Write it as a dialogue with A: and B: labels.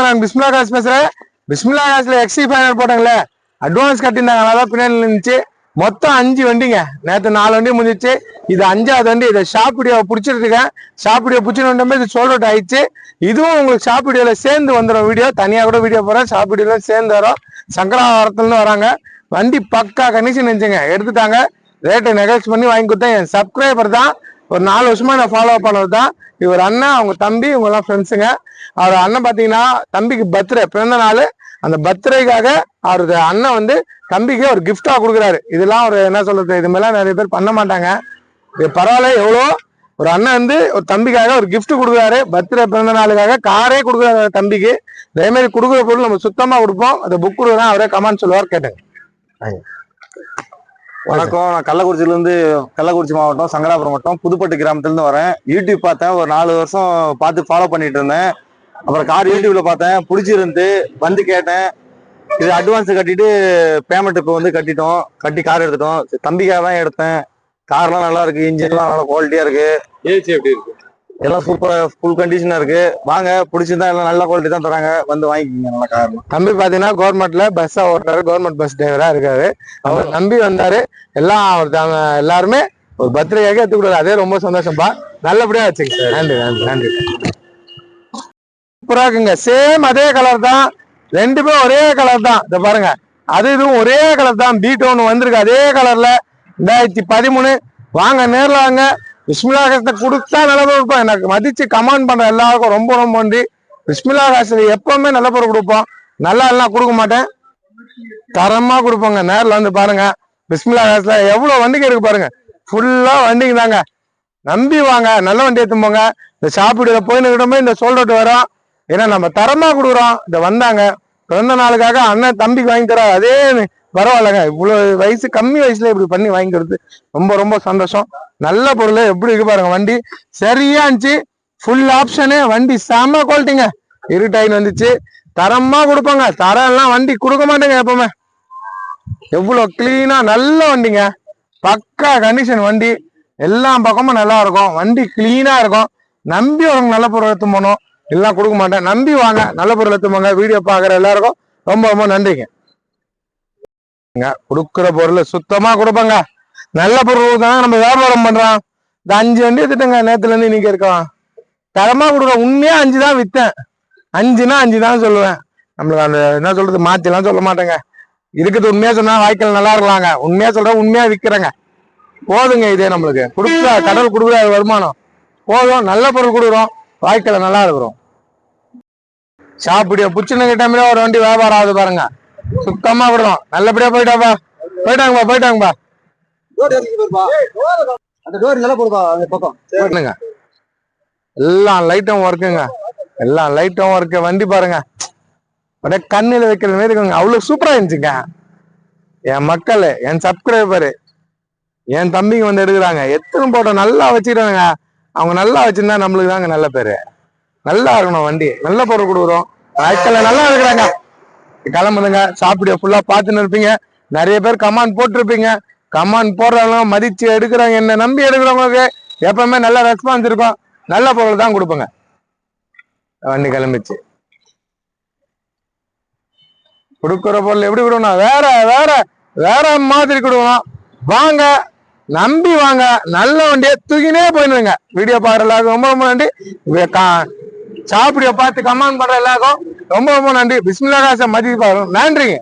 A: நான் பிஸ்மிலா காசு பேசுறேன். பிஸ்மிலா காசுல எக்ஸி ஃபைனல் போட்டாங்களே, அட்வான்ஸ் கட்டியிருந்தாங்க, அதான் பின்னாடி இருந்துச்சு. மொத்தம் 5 வண்டிங்க. நேற்று 4 வண்டி முடிஞ்சிச்சு, இது 5வது வண்டி. இதை ஷாப் வீடியோ பிடிச்சிட்டு இருக்கேன். ஷாப் வீடியோ பிடிச்சிட்டு இது சோல்ட் அவுட் ஆயிடுச்சு. இதுவும் உங்களுக்கு ஷாப் வீடியோல சேர்ந்து வந்துடும். வீடியோ தனியா கூட வீடியோ போறேன், ஷாப் வீடியோல சேர்ந்து வரும். சங்கராவரத்துல வராங்க. வண்டி பக்கா கண்டிஷன் இருந்துச்சுங்க, எடுத்துட்டாங்க. ரேட்டை நெகோசியேட் பண்ணி வாங்கி கொடுத்தேன். என் சப்ஸ்கிரைபர் தான், ஒரு 4 வருஷமா நான் ஃபாலோ பண்ணது தான். இவர் அண்ணன், அவங்க தம்பி, இவங்க எல்லாம் ஃப்ரெண்ட்ஸுங்க. அவர் அண்ணன் பாத்தீங்கன்னா தம்பிக்கு பர்த்டே, பிறந்த நாள். அந்த பர்த்டேக்காக அவருக்கு அண்ணன் வந்து தம்பிக்கு ஒரு கிஃப்டா கொடுக்குறாரு. இதெல்லாம் ஒரு என்ன சொல்றது, இது மாதிரிலாம் நிறைய பேர் பண்ண மாட்டாங்க. இது பரவாயில்ல. எவ்வளோ ஒரு அண்ணன் வந்து ஒரு தம்பிக்காக ஒரு கிஃப்ட் கொடுக்குறாரு. பர்த்டே, பிறந்த நாளுக்காக காரே கொடுக்குறாரு தம்பிக்கு. அதே மாதிரி கொடுக்குற பொருள் நம்ம சுத்தமா கொடுப்போம். அந்த புக் கொடுக்குறேன், அவரே கமெண்ட் சொல்லுவார், கேட்டேங்க.
B: வணக்கம். நான் கள்ளக்குறிச்சி மாவட்டம், சங்கராபுரம் மாவட்டம், புதுப்பட்டு கிராமத்துலேருந்து வரேன். யூடியூப் பார்த்தேன், ஒரு 4 வருஷம் பார்த்து ஃபாலோ பண்ணிட்டு இருந்தேன். அப்புறம் கார் யூடியூப்ல பார்த்தேன், பிடிச்சிருந்து வந்து கேட்டேன். இது அட்வான்ஸ் கட்டிட்டு பேமெண்ட் இப்போ வந்து கட்டி கார் எடுத்துட்டோம். தம்பிக்காக தான் எடுத்தேன். கார்லாம் நல்லா இருக்கு, இன்ஜின்லாம் நல்லா குவாலிட்டியா இருக்கு. ஏசி எப்படி இருக்கு? எல்லாம் சூப்பரா ஃபுல் கண்டிஷனா இருக்கு. வாங்க, பிடிச்சிருந்தா எல்லாம் நல்ல குவாலிட்டி தான் தராங்க, வந்து வாங்கிக்கிங்க நல்ல கார்.
A: தம்பி பாத்தீங்கன்னா கவர்மெண்ட்ல பஸ்ஸா ஓட்டுறாரு, கவர்மெண்ட் பஸ் டிரைவரா இருக்காரு. அவர் நம்பி வந்தாரு. எல்லாருமே ஒரு பர்த்டேக்காக எடுத்து கொடுத்தாரு. அதே ரொம்ப சந்தோஷம்பா. நல்லபடியா வச்சுங்க. நன்றி நன்றி நன்றி. சூப்பரா இருக்குங்க. சேம் அதே கலர் தான், 2 பேரும் ஒரே கலர் தான். இதை பாருங்க, அது இதுவும் ஒரே கலர் தான். B-Town வந்திருக்கு அதே கலர்ல, 2013. வாங்க, நேரில் வாங்க. பிஸ்மிலா காசை கொடுத்தா நல்ல பொருள் கொடுப்போம். எனக்கு மதிச்சு கமெண்ட் பண்ற எல்லாருக்கும் ரொம்ப ரொம்ப நன்றி. பிஸ்மிலா காசுல எப்பவுமே நல்ல பொருள் கொடுப்போம். நல்லா எல்லாம் கொடுக்க மாட்டேன், தரமா கொடுப்போங்க. நேரில் வந்து பாருங்க. பிஸ்மிலா காசுல எவ்வளவு வண்டிக்கு இருக்கு பாருங்க, ஃபுல்லா வண்டிங்க தாங்க. நம்பி வாங்க, நல்ல வண்டி எடுத்து போங்க. இந்த ஷாப் வீடியோல போயின்னு இந்த சோல்ட் அவுட் வரும். ஏன்னா நம்ம தரமா கொடுக்குறோம். இந்த வந்தாங்க, பிறந்த நாளுக்காக அண்ணன் தம்பிக்கு வாங்கி தர, அதே பரவாயில்லங்க. இவ்வளவு வயசு, கம்மி வயசுல இப்படி பண்ணி வாங்கிக்கிறது ரொம்ப ரொம்ப சந்தோஷம். நல்ல பொருள். எப்படி இருக்கு பாருங்க, வண்டி சரியா இருந்துச்சு. ஃபுல் ஆப்ஷனு, வண்டி செம குவாலிட்டிங்க. இருட்டாயின் வந்துச்சு. தரமா கொடுப்பாங்க. தரம் எல்லாம் வண்டி கொடுக்க மாட்டேங்க எப்பவுமே. எவ்வளவு கிளீனா நல்ல வண்டிங்க, பக்கா கண்டிஷன் வண்டி. எல்லா பக்கமும் நல்லா இருக்கும், வண்டி கிளீனா இருக்கும். நம்பி வரவங்க நல்ல பொருள் எடுத்து போனோம், எல்லாம் கொடுக்க மாட்டேன். நம்பி வாங்க, நல்ல பொருள் எடுத்து போங்க. வீடியோ பாக்குற எல்லாருக்கும் ரொம்ப ரொம்ப நன்றிங்க. கொடுக்குற பொருள் சுத்தமா கொடுப்பாங்க. நல்ல பொருள் தான் நம்ம வியாபாரம் பண்றோம். இந்த 5 வண்டி எடுத்துட்டேங்க, நேத்துல இருந்து இன்னைக்கு இருக்கோம். தரமா கொடுக்க. உண்மையா 5 தான் வித்தேன். 5னா 5 தான் சொல்லுவேன். நம்மளுக்கு அந்த என்ன சொல்றது, மாத்தி எல்லாம் சொல்ல மாட்டேங்க. இருக்குது உண்மையா சொன்னா வாய்க்கால் நல்லா இருக்கலாங்க. உண்மையா சொல்றேன், உண்மையா விற்கிறேங்க. போதுங்க. இதே நம்மளுக்கு கொடுக்குற கடவுள் கொடுக்குற வருமானம் போதும். நல்ல பொருள் கொடுக்குறோம், வாய்க்கால நல்லா இருக்கிறோம். ஷாப்பிடியா புச்சுன்னு டைம்ல ஒரு வண்டி வியாபாரம் ஆகுது பாருங்க. சுத்தமா விடுறோம். நல்லபடியா போயிட்டாங்கப்பா. போயிட்டாங்கப்பா. எல்லாம் லைட்டும் ஒர்க்குங்க, எல்லாம் லைட்டும் ஒர்க்கு. வண்டி பாருங்க, அப்படியே கண்ணில வைக்கிற மாதிரி இருக்குங்க. அவ்வளவு சூப்பரா இருந்துச்சுங்க. என் மக்கள், என் சப்ஸ்கிரைபரு, என் தம்பிங்க வந்து எடுக்கிறாங்க. எத்தனை போட்டோ நல்லா வச்சுக்கிறாங்க. அவங்க நல்லா வச்சிருந்தா நம்மளுக்கு தாங்க நல்ல பேரு. நல்லா இருக்கணும் வண்டி. நல்ல பொருள் கொடுக்குறோம், வாய்க்கால நல்லா இருக்கிறாங்க. கிளம்புதுங்க. சாப்பிடிய ஃபுல்லா பார்த்துன்னு இருப்பீங்க. நிறைய பேர் கமெண்ட் போட்டிருப்பீங்க. கமெண்ட் போடுறவங்க மதிச்சு எடுக்கிறாங்க. என்ன நம்பி எடுக்கிறவங்களுக்கு எப்பவுமே நல்ல ரெஸ்பான்ஸ் இருக்கும். நல்ல பொருள் தான் கொடுப்போங்க. வண்டி கிளம்பிச்சு. கொடுக்குற பொருள் எப்படி கொடுக்கணும், வேற வேற வேற மாதிரி கொடுக்கணும். வாங்க, நம்பி வாங்க. நல்ல வண்டியை தூக்கினே போயிடுங்க. வீடியோ பாக்குற எல்லாருக்கும் ரொம்ப ரொம்ப நன்றி. சாப்பிடிய பார்த்து கமெண்ட் பண்ற எல்லாருக்கும் ரொம்ப ரொம்ப நன்றி. பிஸ்மில்லா காசை மதிப்பு பாருங்க. நன்றிங்க.